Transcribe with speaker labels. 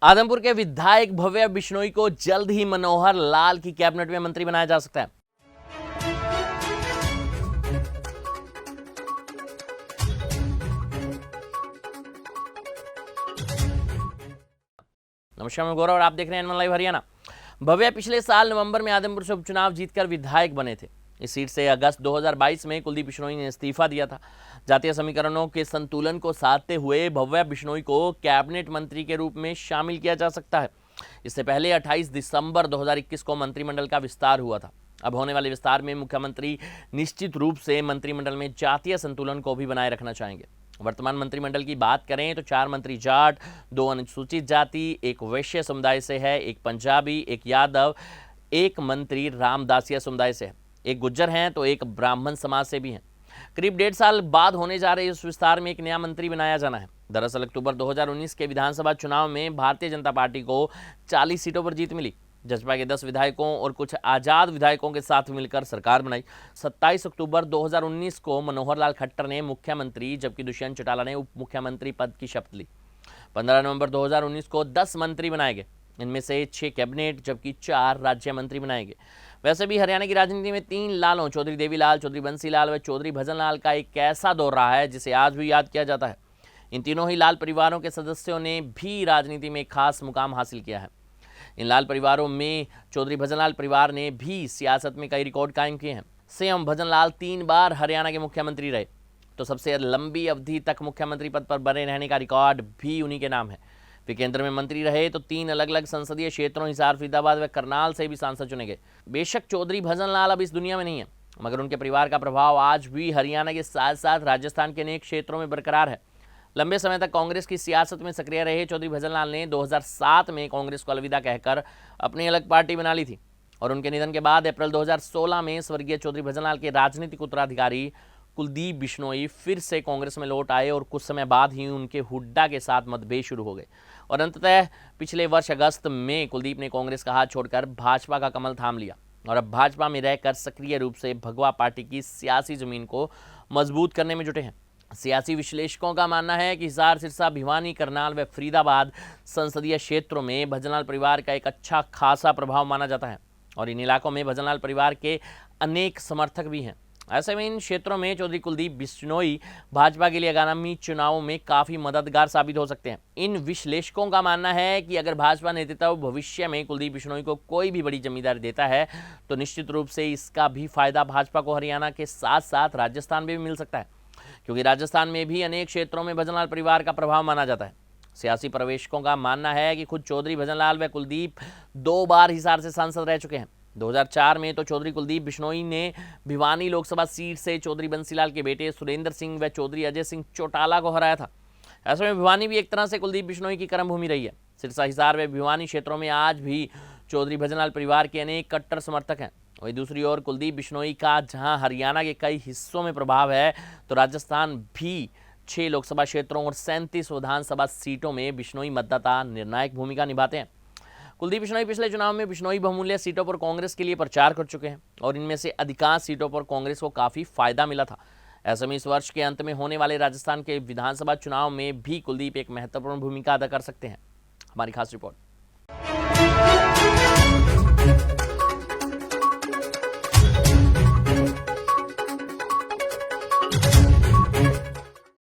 Speaker 1: आदमपुर के विधायक भव्य बिश्नोई को जल्द ही मनोहर लाल की कैबिनेट में मंत्री बनाया जा सकता है। नमस्कार, मैं गौरव और आप देख रहे हैं एन1 लाइव हरियाणा। भव्य पिछले साल नवंबर में आदमपुर से उपचुनाव जीतकर विधायक बने थे। इस सीट से अगस्त 2022 में कुलदीप बिश्नोई ने इस्तीफा दिया था। जातीय समीकरणों के संतुलन को साधते हुए भव्य बिश्नोई को कैबिनेट मंत्री के रूप में शामिल किया जा सकता है। इससे पहले 28 दिसंबर 2021 को मंत्रिमंडल का विस्तार हुआ था। अब होने वाले विस्तार में मुख्यमंत्री निश्चित रूप से मंत्रिमंडल में जातीय संतुलन को भी बनाए रखना चाहेंगे। वर्तमान मंत्रिमंडल की बात करें तो 4 मंत्री जाट, 2 अनुसूचित जाति, 1 वैश्य समुदाय से है, 1 पंजाबी, 1 यादव, 1 मंत्री रामदासिया समुदाय से है, 1 गुज्जर हैं तो 1 ब्राह्मण समाज से भी हैं। करीब 1.5 साल बाद होने जा रहे इस विस्तार में एक नया मंत्री बनाया जाना है। दरअसल अक्टूबर 2019 के विधानसभा चुनाव में भारतीय जनता पार्टी को 40 सीटों पर जीत मिली। जसपा के 10 विधायकों और कुछ आजाद विधायकों के साथ मिलकर सरकार बनाई। 27 अक्टूबर 2019 को मनोहर लाल खट्टर ने मुख्यमंत्री जबकि दुष्यंत चौटाला ने उप मुख्यमंत्री पद की शपथ ली। 15 नवंबर 2019 को 10 मंत्री बनाए गए। इनमें से 6 कैबिनेट जबकि 4 राज्य मंत्री बनाए गए। वैसे भी हरियाणा की राजनीति में 3 लालों चौधरी देवीलाल, चौधरी बंसीलाल व चौधरी भजनलाल का एक ऐसा दौर रहा है जिसे आज भी याद किया जाता है। इन तीनों ही लाल परिवारों के सदस्यों ने भी राजनीति में खास मुकाम हासिल किया है। इन लाल परिवारों में चौधरी भजनलाल परिवार ने भी सियासत में कई रिकॉर्ड कायम किए हैं। सीएम भजनलाल 3 बार हरियाणा के मुख्यमंत्री रहे, तो सबसे लंबी अवधि तक मुख्यमंत्री पद पर बने रहने का रिकॉर्ड भी उन्हीं के नाम है। वे केंद्र में मंत्री रहे तो 3 अलग अलग संसदीय क्षेत्रों हिसार, फरीदाबाद व करनाल से भी सांसद चुने गए। बेशक चौधरी भजनलाल अब इस दुनिया में नहीं है, मगर उनके परिवार का प्रभाव आज भी हरियाणा के साथ साथ राजस्थान के अनेक क्षेत्रों में बरकरार है। लंबे समय तक कांग्रेस की सियासत में सक्रिय रहे चौधरी भजनलाल ने 2007 में कांग्रेस को अलविदा कहकर अपनी अलग पार्टी बना ली थी और उनके निधन के बाद अप्रैल 2016 में स्वर्गीय चौधरी भजनलाल के राजनीतिक उत्तराधिकारी कुलदीप बिश्नोई फिर से कांग्रेस में लौट आए और कुछ समय बाद ही उनके हुड्डा के साथ मतभेद शुरू हो गए और अंततः पिछले वर्ष अगस्त में कुलदीप ने कांग्रेस का हाथ छोड़कर भाजपा का कमल थाम लिया और अब भाजपा में रहकर सक्रिय रूप से भगवा पार्टी की सियासी जमीन को मजबूत करने में जुटे हैं। सियासी विश्लेषकों का मानना है कि हिसार, सिरसा, भिवानी, करनाल व फरीदाबाद संसदीय क्षेत्रों में भजनलाल परिवार का एक अच्छा खासा प्रभाव माना जाता है और इन इलाकों में भजनलाल परिवार के अनेक समर्थक भी हैं। ऐसे में इन क्षेत्रों में चौधरी कुलदीप बिश्नोई भाजपा के लिए आगामी चुनावों में काफ़ी मददगार साबित हो सकते हैं। इन विश्लेषकों का मानना है कि अगर भाजपा नेतृत्व भविष्य में कुलदीप बिश्नोई को कोई भी बड़ी जिम्मेदारी देता है तो निश्चित रूप से इसका भी फायदा भाजपा को हरियाणा के साथ साथ राजस्थान में भी मिल सकता है, क्योंकि राजस्थान में भी अनेक क्षेत्रों में भजनलाल परिवार का प्रभाव माना जाता है। सियासी प्रवेशकों का मानना है कि खुद चौधरी भजनलाल व कुलदीप 2 बार हिसार से सांसद रह चुके हैं। 2004 में तो चौधरी कुलदीप बिश्नोई ने भिवानी लोकसभा सीट से चौधरी बंसीलाल के बेटे सुरेंद्र सिंह व चौधरी अजय सिंह चौटाला को हराया था। ऐसे में भिवानी भी एक तरह से कुलदीप बिश्नोई की कर्मभूमि रही है। सिरसा, हिसार व भिवानी क्षेत्रों में आज भी चौधरी भजनलाल परिवार के अनेक कट्टर समर्थक हैं। वहीं दूसरी ओर कुलदीप बिश्नोई का जहां हरियाणा के कई हिस्सों में प्रभाव है तो राजस्थान भी 6 लोकसभा क्षेत्रों और 37 विधानसभा सीटों में बिश्नोई मतदाता निर्णायक भूमिका निभाते हैं। कुलदीप बिश्नोई पिछले चुनाव में बिश्नोई बहुमूल्य सीटों पर कांग्रेस के लिए प्रचार कर चुके हैं और इनमें से अधिकांश सीटों पर कांग्रेस को काफ़ी फायदा मिला था। ऐसे में इस वर्ष के अंत में होने वाले राजस्थान के विधानसभा चुनाव में भी कुलदीप एक महत्वपूर्ण भूमिका अदा कर सकते हैं। हमारी खास रिपोर्ट।